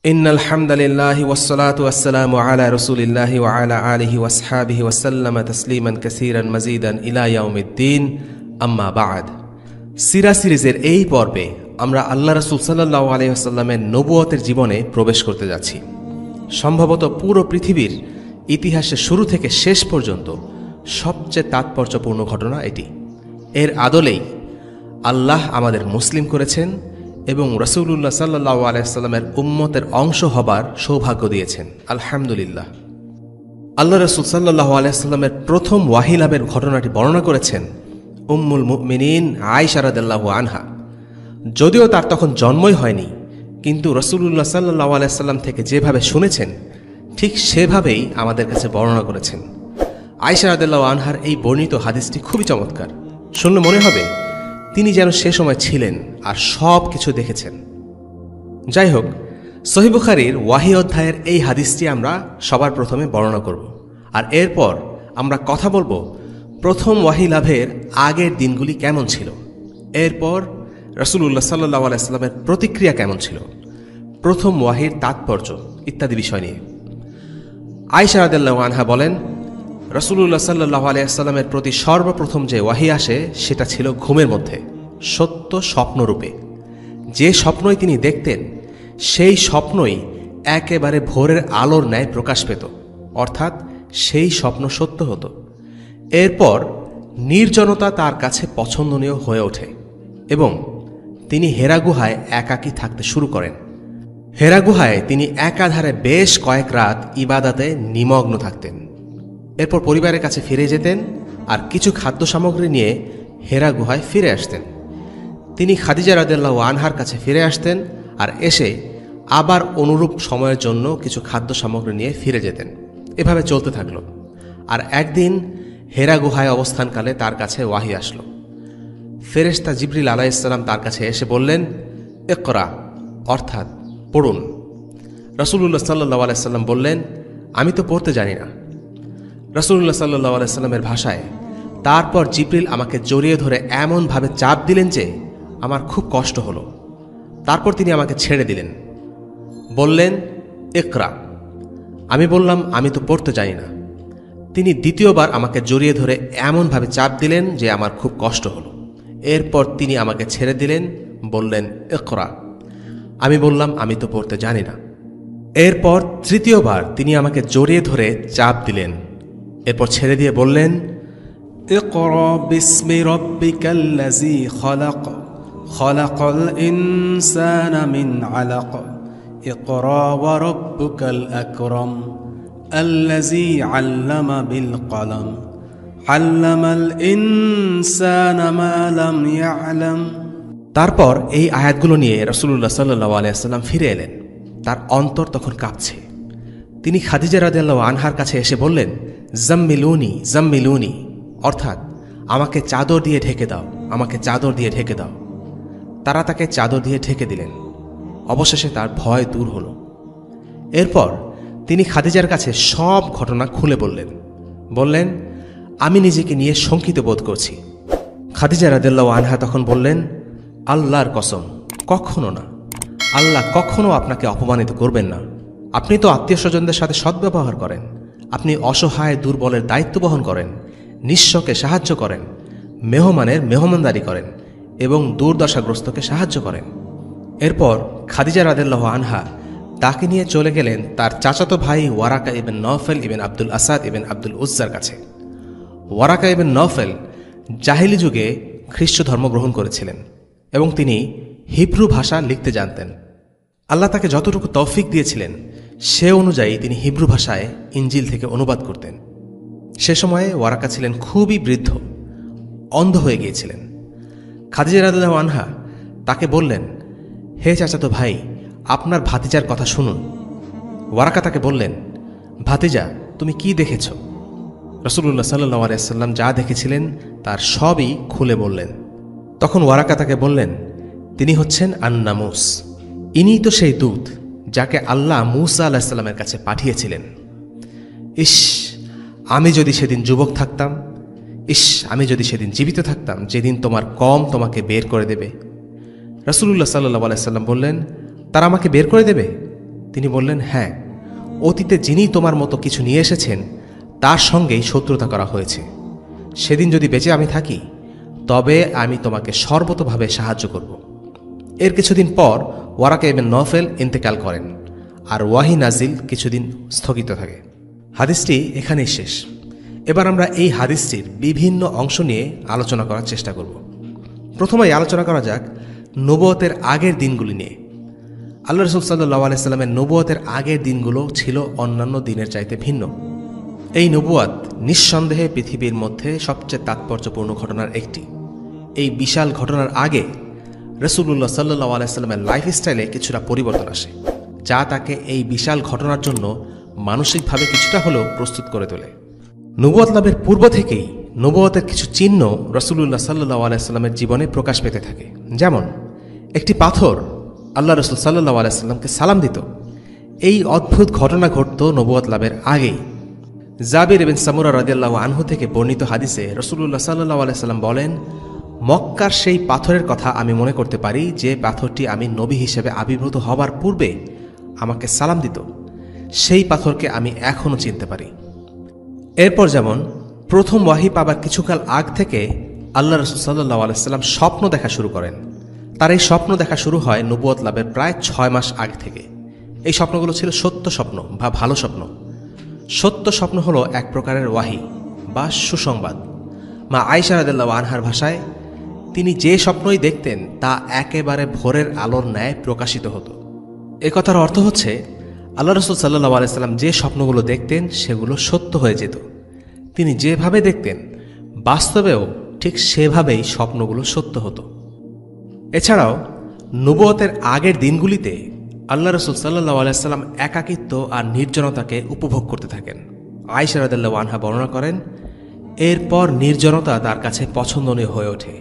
ইন্নাল হামদালিল্লাহি ওয়াসসালাতু ওয়াসসালামু আলা রাসূলিল্লাহি ওয়া আলা আলিহি ওয়াসহাবিহি ওয়াসাল্লামা তাসলিমান কাসীরান মাজিদান ইলা ইয়াউমিদ্দিন, আম্মা বা'দ। সিরা সিরিজের এই পর্বে আমরা আল্লাহ রাসূল সাল্লাল্লাহু আলাইহি ওয়াসাল্লামের নবুয়তের জীবনে প্রবেশ করতে যাচ্ছি। সম্ভবত পুরো পৃথিবীর ইতিহাসে শুরু থেকে শেষ পর্যন্ত সবচেয়ে তাৎপর্যপূর্ণ ঘটনা এটি। এর আদলেই আল্লাহ আমাদের মুসলিম করেছেন এবং রাসূলুল্লাহ সাল্লাল্লাহু আলাইহি ওয়াসাল্লামের উম্মতের অংশ হবার সৌভাগ্য দিয়েছেন। আলহামদুলিল্লাহ। আল্লাহ রাসূল সাল্লাল্লাহু আলাইহি ওয়াসাল্লামের প্রথম ওয়াহী লাভের ঘটনাটি বর্ণনা করেছেন উম্মুল মুমিনিন আয়েশা রাদিয়াল্লাহু আনহা। যদিও তার তখন জন্মই হয়নি, কিন্তু রাসূলুল্লাহ সাল্লাল্লাহু আলাইহি ওয়াসাল্লাম থেকে যেভাবে শুনেছেন ঠিক সেভাবেই আমাদের কাছে বর্ণনা করেছেন। আয়েশা রাদিয়াল্লাহু আনহার এই বর্ণিত হাদিসটি খুবই চমৎকার। শুনলে মনে হবে তিনি যেন সে সময় ছিলেন আর সব কিছু দেখেছেন। যাই হোক, সহিহ বুখারীর ওয়াহী অধ্যায়ের এই হাদিসটি আমরা সবার প্রথমে বর্ণনা করব, আর এরপর আমরা কথা বলবো প্রথম ওয়াহী লাভের আগের দিনগুলি কেমন ছিল, এরপর রাসূলুল্লাহ সাল্লাল্লাহু আলাইহি ওয়াসাল্লামের প্রতিক্রিয়া কেমন ছিল, প্রথম ওয়াহীর তাৎপর্য ইত্যাদি বিষয় নিয়ে। আয়েশা রাদিয়াল্লাহু আনহা বলেন, রাসূলুল্লাহ সাল্লাল্লাহু আলাইহি ওয়াসাল্লামের প্রতি সর্বপ্রথম যে ওয়াহী আসে সেটা ছিল ঘুমের মধ্যে সত্য স্বপ্নরূপে। যে স্বপ্নই তিনি দেখতেন সেই স্বপ্নই একেবারে ভোরের আলোর ন্যায় প্রকাশ পেত, অর্থাৎ সেই স্বপ্ন সত্য হতো। এরপর নির্জনতা তার কাছে পছন্দনীয় হয়ে ওঠে এবং তিনি হেরা গুহায় একাকী থাকতে শুরু করেন। হেরা গুহায় তিনি একাধারে বেশ কয়েক রাত ইবাদতে নিমগ্ন থাকতেন। এরপর পরিবারের কাছে ফিরে যেতেন আর কিছু খাদ্য সামগ্রী নিয়ে হেরা গুহায় ফিরে আসতেন। তিনি খাদিজা রাদিয়াল্লাহু আনহার কাছে ফিরে আসতেন আর এসে আবার অনুরূপ সময়ের জন্য কিছু খাদ্য সামগ্রী নিয়ে ফিরে যেতেন। এভাবে চলতে থাকল। আর একদিন হেরা গুহায় অবস্থানকালে তার কাছে ওয়াহী আসলো। ফেরেশতা জিবরিল আলাইহিস সালাম তার কাছে এসে বললেন, ইকরা, অর্থাৎ পড়ুন। রাসূলুল্লাহ সাল্লাল্লাহু আলাইহি ওয়াসাল্লাম বললেন, আমি তো পড়তে জানি না। রাসূলুল্লাহ সাল্লাল্লাহু আলাইহি ওয়াসাল্লামের ভাষায়, তারপর জিবরিল আমাকে জড়িয়ে ধরে এমনভাবে চাপ দিলেন যে আমার খুব কষ্ট হলো। তারপর তিনি আমাকে ছেড়ে দিলেন, বললেন, ইকরা। আমি বললাম, আমি তো পড়তে জানি না। তিনি দ্বিতীয়বার আমাকে জড়িয়ে ধরে এমনভাবে চাপ দিলেন যে আমার খুব কষ্ট হলো। এরপর তিনি আমাকে ছেড়ে দিলেন, বললেন, ইকরা। আমি বললাম, আমি তো পড়তে জানি না। এরপর তৃতীয়বার তিনি আমাকে জড়িয়ে ধরে চাপ দিলেন, এরপর ছেড়ে দিয়ে বললেন, ইকরা বিসমি রাব্বিকাল্লাযী খালাক, খালাকাল ইনসানা মিন আলাক, ইকরা ওয়া রাব্বুকাল আকরাম, আল্লাযী আল্লামা বিল কলম, আল্লামাল ইনসানা মা লাম ইয়ালাম। তারপর এই আয়াতগুলো নিয়ে রাসূলুল্লাহ সাল্লাল্লাহু আলাইহি ওয়াসাল্লাম ফিরে এলেন। তার অন্তর তখন কাঁপছে। তিনি খাদিজা রাদিয়াল্লাহু আনহার কাছে এসে বললেন, জাম্মিলুনি জাম্মিলুনি, অর্থাৎ আমাকে চাদর দিয়ে ঢেকে দাও, আমাকে চাদর দিয়ে ঢেকে দাও। তারা তাকে চাদর দিয়ে ঢেকে দিলেন। অবশেষে তার ভয় দূর হল। এরপর তিনি খাদিজার কাছে সব ঘটনা খুলে বললেন, আমি নিজেকে নিয়ে শঙ্কিত বোধ করছি। খাদিজা রাদিয়াল্লাহু আনহা তখন বললেন, আল্লাহর কসম, কখনো না, আল্লাহ কখনো আপনাকে অপমানিত করবেন না। আপনি তো আত্মীয় স্বজনদের সাথে সদ্ব্যবহার করেন, আপনি অসহায় দুর্বলের দায়িত্ব বহন করেন, নিঃস্বকে সাহায্য করেন, মেহমানের মেহমানদারি করেন এবং দুর্দশাগ্রস্তকে সাহায্য করেন। এরপর খাদিজা রাদিয়াল্লাহু আনহা তাকে নিয়ে চলে গেলেন তার চাচাতো ভাই ওয়ারাকা ইবন নওফেল ইবন আব্দুল আসাদ ইবন আব্দুল উজ্জার কাছে। ওয়ারাকা ইবন নওফেল জাহিলি যুগে খ্রিস্ট ধর্ম গ্রহণ করেছিলেন এবং তিনি হিব্রু ভাষা লিখতে জানতেন। আল্লাহ তাকে যতটুকু তৌফিক দিয়েছিলেন সে অনুযায়ী তিনি হিব্রু ভাষায় ইনজিল থেকে অনুবাদ করতেন। সে সময়ে ওয়ারাকা ছিলেন খুবই বৃদ্ধ, অন্ধ হয়ে গিয়েছিলেন। খাদিজা রাদিয়াল্লাহু আনহা তাকে বললেন, হে চাচাতো ভাই, আপনার ভাতিজার কথা শুনুন। ওয়ারাকা তাকে বললেন, ভাতিজা, তুমি কি দেখেছ? রাসূলুল্লাহ সাল্লাল্লাহু আলাইহি ওয়াসাল্লাম যা দেখেছিলেন তার সবই খুলে বললেন। তখন ওয়ারাকা তাকে বললেন, তিনি হচ্ছেন আন-নামুস, ইনিই তো সেই দূত যাকে আল্লাহ মূসা আলাইহিস সালামের কাছে পাঠিয়েছিলেন। ইস, আমি যদি সেদিন যুবক থাকতাম, ইস, আমি যদি সেদিন জীবিত থাকতাম যেদিন তোমার কওম তোমাকে বের করে দেবে। রাসূলুল্লাহ সাল্লাল্লাহু আলাইহি ওয়াসাল্লাম বললেন, তারা আমাকে বের করে দেবে? তিনি বললেন, হ্যাঁ, অতীতে যিনি তোমার মতো কিছু নিয়ে এসেছেন তার সঙ্গেই শত্রুতা করা হয়েছে। সেদিন যদি বেঁচে আমি থাকি তবে আমি তোমাকে সর্বতোভাবে সাহায্য করব। এর কিছুদিন পর ওয়ারাকা ইবনে নওফেল ইন্তেকাল করেন, আর ওয়াহি নাজিল কিছুদিন স্থগিত থাকে। হাদিসটি এখানেই শেষ। এবার আমরা এই হাদিসটির বিভিন্ন অংশ নিয়ে আলোচনা করার চেষ্টা করব। প্রথমেই আলোচনা করা যাক নবুয়তের আগের দিনগুলি নিয়ে। আল্লাহ রাসূল সাল্লাল্লাহু আলাইহি সাল্লামের নবুয়তের আগের দিনগুলো ছিল অন্যান্য দিনের চাইতে ভিন্ন। এই নবুয়ত নিঃসন্দেহে পৃথিবীর মধ্যে সবচেয়ে তাৎপর্যপূর্ণ ঘটনার একটি। এই বিশাল ঘটনার আগে রাসূলুল্লাহ সাল্লাল্লাহু আলাইহি সাল্লামের লাইফস্টাইলে কিছুটা পরিবর্তন আসে, যা তাকে এই বিশাল ঘটনার জন্য মানসিকভাবে কিছুটা হলেও প্রস্তুত করে তোলে। নবুয়ত লাভের পূর্ব থেকেই নবুয়তের কিছু চিহ্ন রাসূলুল্লাহ সাল্লাল্লাহু আলাইহি সাল্লামের জীবনে প্রকাশ পেতে থাকে। যেমন একটি পাথর আল্লাহ রাসূল সাল্লাল্লাহু আলাইহি সাল্লামকে সালাম দিত। এই অদ্ভুত ঘটনা ঘটত নবুয়ত লাভের আগেই। জাবির ইবনে সামুরা রাদিয়াল্লাহু আনহু থেকে বর্ণিত হাদিসে রাসূলুল্লাহ সাল্লাল্লাহু আলাইহি সাল্লাম বলেন, মক্কার সেই পাথরের কথা আমি মনে করতে পারি যে পাথরটি আমি নবী হিসেবে আবির্ভূত হবার পূর্বে আমাকে সালাম দিত। সেই পাথরকে আমি এখনও চিনতে পারি। এরপর যেমন প্রথম ওয়াহি পাবার কিছুকাল আগ থেকে আল্লাহ রাসূল সাল্লাল্লাহু আলাইহি সাল্লাম স্বপ্ন দেখা শুরু করেন। তার এই স্বপ্ন দেখা শুরু হয় নবুয়ত লাভের প্রায় 6 মাস আগ থেকে। এই স্বপ্নগুলো ছিল সত্য স্বপ্ন বা ভালো স্বপ্ন। সত্য স্বপ্ন হলো এক প্রকারের ওয়াহি বা সুসংবাদ। মা আয়েশা রাদিয়াল্লাহু আনহার ভাষায়, তিনি যে স্বপ্নই দেখতেন তা একেবারে ভোরের আলোর ন্যায় প্রকাশিত হতো। এ কথার অর্থ হচ্ছে আল্লাহ রাসূল সাল্লাল্লাহু আলাইহি সাল্লাম যে স্বপ্নগুলো দেখতেন সেগুলো সত্য হয়ে যেত। তিনি যেভাবে দেখতেন বাস্তবেও ঠিক সেভাবেই স্বপ্নগুলো সত্য হতো। এছাড়াও নবুয়তের আগের দিনগুলিতে আল্লাহ রাসূল সাল্লাল্লাহু আলাইহি সাল্লাম একাকিত্ব আর নির্জনতাকে উপভোগ করতে থাকেন। আয়েশা রাদিয়াল্লাহু আনহা বর্ণনা করেন, এরপর নির্জনতা তার কাছে পছন্দনীয় হয়ে ওঠে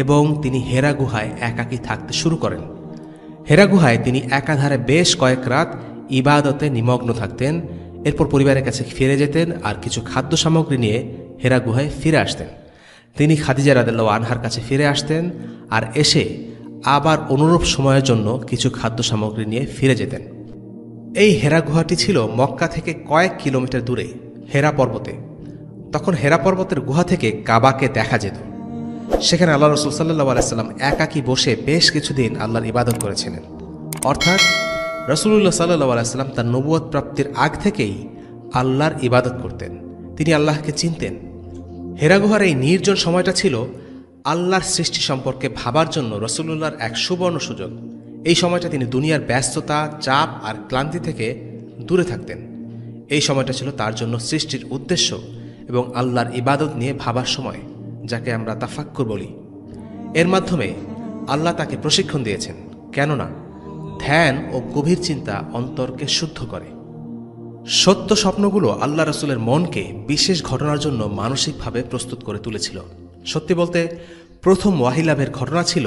এবং তিনি হেরা গুহায় একাকী থাকতে শুরু করেন। হেরা গুহায় তিনি একাধারে বেশ কয়েক রাত ইবাদতে নিমগ্ন থাকতেন। এরপর পরিবারের কাছে ফিরে যেতেন আর কিছু খাদ্য সামগ্রী নিয়ে হেরা গুহায় ফিরে আসতেন। তিনি খাদিজা রাদিয়াল্লাহু আনহার কাছে ফিরে আসতেন আর এসে আবার অনুরূপ সময়ের জন্য কিছু খাদ্য সামগ্রী নিয়ে ফিরে যেতেন। এই হেরা গুহাটি ছিল মক্কা থেকে কয়েক কিলোমিটার দূরে হেরা পর্বতে। তখন হেরা পর্বতের গুহা থেকে কাবাকে দেখা যেত। সেখানে আল্লাহ রাসূল সাল্লাল্লাহু আলাইহি সাল্লাম একাকী বসে বেশ কিছুদিন আল্লাহর ইবাদত করেছিলেন। অর্থাৎ রাসূলুল্লাহ সাল্লাল্লাহু আলাইহি সাল্লাম তার নবুয়ত প্রাপ্তির আগ থেকেই আল্লাহর ইবাদত করতেন। তিনি আল্লাহকে চিনতেন। হেরা গুহার এই নির্জন সময়টা ছিল আল্লাহর সৃষ্টি সম্পর্কে ভাবার জন্য রাসূলুল্লাহর এক সুবর্ণ সুযোগ। এই সময়টা তিনি দুনিয়ার ব্যস্ততা, চাপ আর ক্লান্তি থেকে দূরে থাকতেন। এই সময়টা ছিল তার জন্য সৃষ্টির উদ্দেশ্য এবং আল্লাহর ইবাদত নিয়ে ভাবার সময়, যাকে আমরা তাফাক্কুর বলি। এর মাধ্যমে আল্লাহ তাকে প্রশিক্ষণ দিয়েছেন, কেননা ধ্যান ও গভীর চিন্তা অন্তরকে শুদ্ধ করে। সত্য স্বপ্নগুলো আল্লাহ রাসূলের মনকে বিশেষ ঘটনার জন্য মানসিকভাবে প্রস্তুত করে তুলেছিল। সত্যি বলতে প্রথম ওয়াহী লাভের ঘটনা ছিল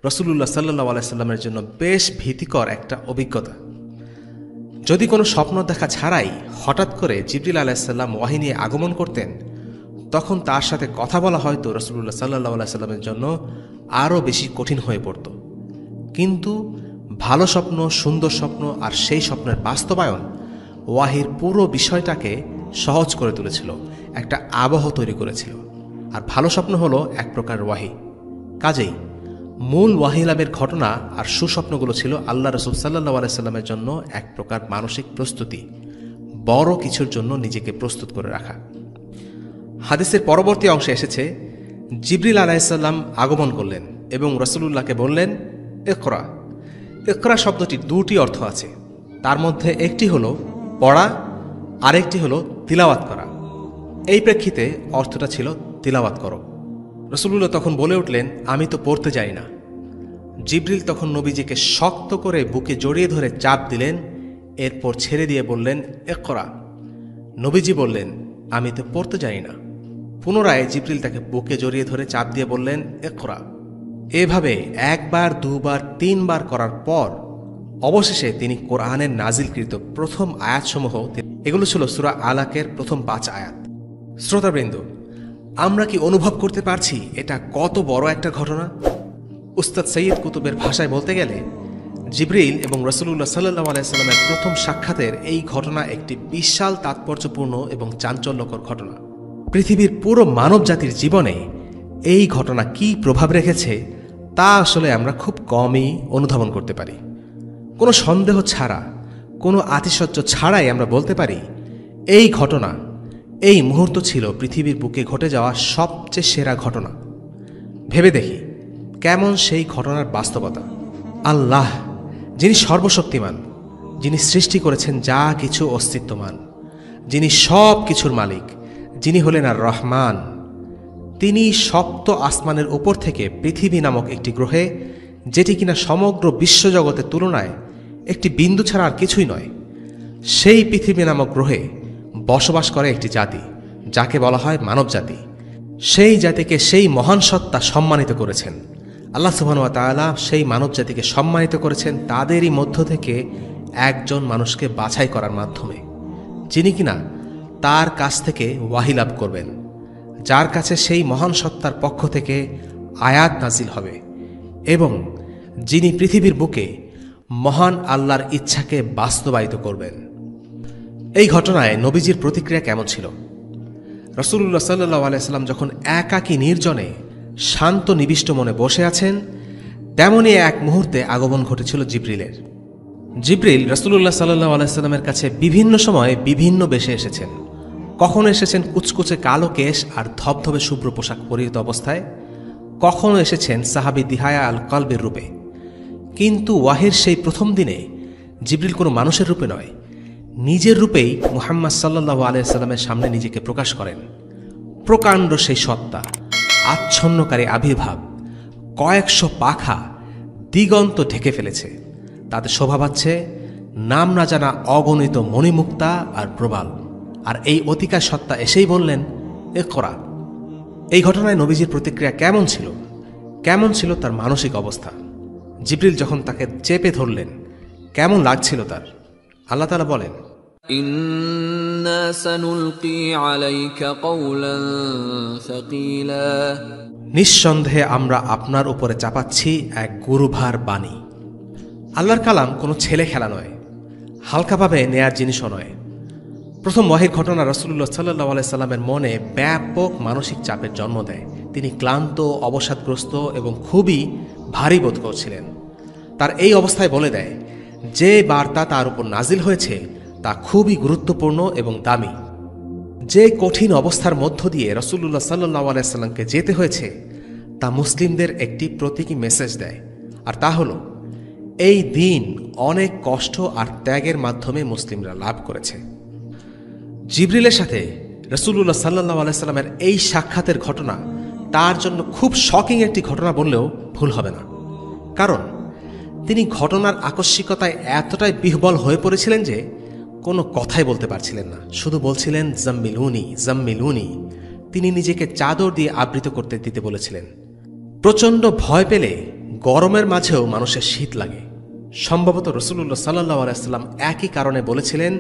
রাসূলুল্লাহ সাল্লাল্লাহু আলাইহি সাল্লামের জন্য বেশ ভীতিকর একটা অভিজ্ঞতা। যদি কোনো স্বপ্ন দেখা ছাড়াই হঠাৎ করে জিবরিল আলাইহিস সালাম ওয়াহী নিয়ে আগমন করতেন, তখন তার সাথে কথা বলা হয়তো রাসূলুল্লাহ সাল্লাল্লাহু আলাইহি সাল্লামের জন্য আরও বেশি কঠিন হয়ে পড়ত। কিন্তু ভালো স্বপ্ন, সুন্দর স্বপ্ন আর সেই স্বপ্নের বাস্তবায়ন ওয়াহির পুরো বিষয়টাকে সহজ করে তুলেছিল, একটা আবহ তৈরি করেছিল। আর ভালো স্বপ্ন হলো এক প্রকার ওয়াহি। কাজেই মূল ওয়াহী লাভের ঘটনা আর সুস্বপ্নগুলো ছিল আল্লাহ রাসূল সাল্লাল্লাহু আলাইহি সাল্লামের জন্য এক প্রকার মানসিক প্রস্তুতি, বড় কিছুর জন্য নিজেকে প্রস্তুত করে রাখা। হাদিসের পরবর্তী অংশে এসেছে, জিবরিল আলাইহিস সালাম আগমন করলেন এবং রাসূলুল্লাহকে বললেন, ইকরা। ইকরা শব্দটির দুটি অর্থ আছে। তার মধ্যে একটি হলো পড়া, আরেকটি হলো তিলাওয়াত করা। এই প্রেক্ষিতে অর্থটা ছিল তিলাওয়াত করো। রাসূলুল্লাহ তখন বলে উঠলেন, আমি তো পড়তে যাই না। জিবরিল তখন নবীজিকে শক্ত করে বুকে জড়িয়ে ধরে চাপ দিলেন, এরপর ছেড়ে দিয়ে বললেন, ইকরা। নবীজি বললেন, আমি তো পড়তে যাই না। পুনরায় জিবরিল তাকে বুকে জড়িয়ে ধরে চাপ দিয়ে বললেন, ইকরা। এভাবে একবার, দুবার, তিনবার করার পর অবশেষে তিনি কোরআনের নাজিলকৃত প্রথম আয়াতসমূহ, এগুলো ছিল সূরা আলাকের প্রথম 5 আয়াত। শ্রোতাবৃন্দ, আমরা কি অনুভব করতে পারছি এটা কত বড় একটা ঘটনা? উস্তাদ সৈয়দ কুতুবের ভাষায় বলতে গেলে জিবরিল এবং রাসূলুল্লাহ সাল্লাল্লাহু আলাইহি সাল্লামের প্রথম সাক্ষাতের এই ঘটনা একটি বিশাল তাৎপর্যপূর্ণ এবং চাঞ্চল্যকর ঘটনা। পৃথিবীর পুরো মানব জাতির জীবনে এই ঘটনা কী প্রভাব রেখেছে তা আসলে আমরা খুব কমই অনুধাবন করতে পারি। কোনো সন্দেহ ছাড়া, কোনো আতিশয্য ছাড়াই আমরা বলতে পারি এই ঘটনা, এই মুহূর্ত ছিল পৃথিবীর বুকে ঘটে যাওয়া সবচেয়ে সেরা ঘটনা। ভেবে দেখি কেমন সেই ঘটনার বাস্তবতা। আল্লাহ, যিনি সর্বশক্তিমান, যিনি সৃষ্টি করেছেন যা কিছু অস্তিত্বমান, যিনি সব কিছুর মালিক, যিনি হলেন আর রহমান, তিনি সপ্ত আসমানের উপর থেকে পৃথিবী নামক একটি গ্রহে, যেটি কিনা সমগ্র বিশ্বজগতের তুলনায় একটি বিন্দু ছাড়া আর কিছুই নয়, সেই পৃথিবী নামক গ্রহে বসবাস করে একটি জাতি যাকে বলা হয় মানব জাতি। সেই জাতিকে সেই মহান সত্তা সম্মানিত করেছেন। আল্লাহ সুবহানাহু ওয়া তাআলা সেই মানব জাতিকে সম্মানিত করেছেন তাদেরই মধ্য থেকে একজন মানুষকে বাছাই করার মাধ্যমে, যিনি কিনা তার কাছ থেকে ওয়াহী লাভ করবেন, যার কাছে সেই মহান সত্তার পক্ষ থেকে আয়াত নাজিল হবে এবং যিনি পৃথিবীর বুকে মহান আল্লাহর ইচ্ছাকে বাস্তবায়িত করবেন। এই ঘটনায় নবীজির প্রতিক্রিয়া কেমন ছিল? রাসূলুল্লাহ সাল্লাল্লাহু আলাইহি সাল্লাম যখন একাকী নির্জনে শান্ত নিবিষ্ট মনে বসে আছেন, তেমনই এক মুহূর্তে আগমন ঘটেছিল জিবরিলের। জিবরিল রাসূলুল্লাহ সাল্লাল্লাহু আলাইহি সাল্লামের কাছে বিভিন্ন সময়ে বিভিন্ন বেশে এসেছেন। কখনো এসেছেন কুচকুচে কালো কেশ আর ধবধবে শুভ্র পোশাক পরিহিত অবস্থায়, কখনো এসেছেন সাহাবী দিহায়া আল কলবের রূপে। কিন্তু ওয়াহির সেই প্রথম দিনে জিবরিল কোনো মানুষের রূপে নয়, নিজের রূপেই মুহাম্মদ সাল্লাল্লাহু আলাইহি সাল্লামের সামনে নিজেকে প্রকাশ করেন। প্রকাণ্ড সেই সত্তা, আচ্ছন্নকারী আবির্ভাব, কয়েকশো পাখা দিগন্ত ঢেকে ফেলেছে। তাতে শোভা পাচ্ছে নাম না জানা অগণিত মণিমুক্তা আর প্রবাল। আর এই অতিকায় সত্তা এসেই বললেন, ইকরা। এই ঘটনায় নবীজির প্রতিক্রিয়া কেমন ছিল? কেমন ছিল তার মানসিক অবস্থা? জিবরিল যখন তাকে চেপে ধরলেন, কেমন লাগছিল তার? আল্লাহ তাআলা বলেন, ইন্না সানুলকি আলাইকা কওলান সাকিলা, নিঃসন্দেহে আমরা আপনার উপরে চাপাচ্ছি এক গুরুভার বাণী। আল্লাহর কালাম কোনো ছেলে খেলা নয়, হালকাভাবে নেয়ার জিনিসও নয়। প্রথম ওয়াহির ঘটনা রাসূলুল্লাহ সাল্লাল্লাহু আলাইহি সাল্লামের মনে ব্যাপক মানসিক চাপের জন্ম দেয়। তিনি ক্লান্ত, অবসাদগ্রস্ত এবং খুবই ভারী বোধ করছিলেন। তার এই অবস্থায় বলে দেয় যে বার্তা তার উপর নাজিল হয়েছে তা খুবই গুরুত্বপূর্ণ এবং দামি। যে কঠিন অবস্থার মধ্য দিয়ে রাসূলুল্লাহ সাল্লাল্লাহু আলাইহি সাল্লামকে যেতে হয়েছে তা মুসলিমদের একটি প্রতীকী মেসেজ দেয়, আর তা হলো এই দিন অনেক কষ্ট আর ত্যাগের মাধ্যমে মুসলিমরা লাভ করেছে। জিবরিলের সাথে রাসূলুল্লাহ সাল্লাল্লাহু আলাইহি সাল্লামের এই সাক্ষাতের ঘটনা তার জন্য খুব শকিং একটি ঘটনা বললেও ভুল হবে না, কারণ তিনি ঘটনার আকস্মিকতায় এতটাই বিহ্বল হয়ে পড়েছিলেন যে কোনো কথাই বলতে পারছিলেন না, শুধু বলছিলেন জাম্মিলুনি জাম্মিলুনি। তিনি নিজেকে চাদর দিয়ে আবৃত করতে দিতে বলেছিলেন। প্রচণ্ড ভয় পেলে গরমের মাঝেও মানুষের শীত লাগে। সম্ভবত রাসূলুল্লাহ সাল্লাল্লাহু আলাইহি সাল্লাম একই কারণে বলেছিলেন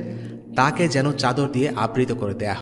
তাকে যেন চাদর দিয়ে আবৃত করে দেয়া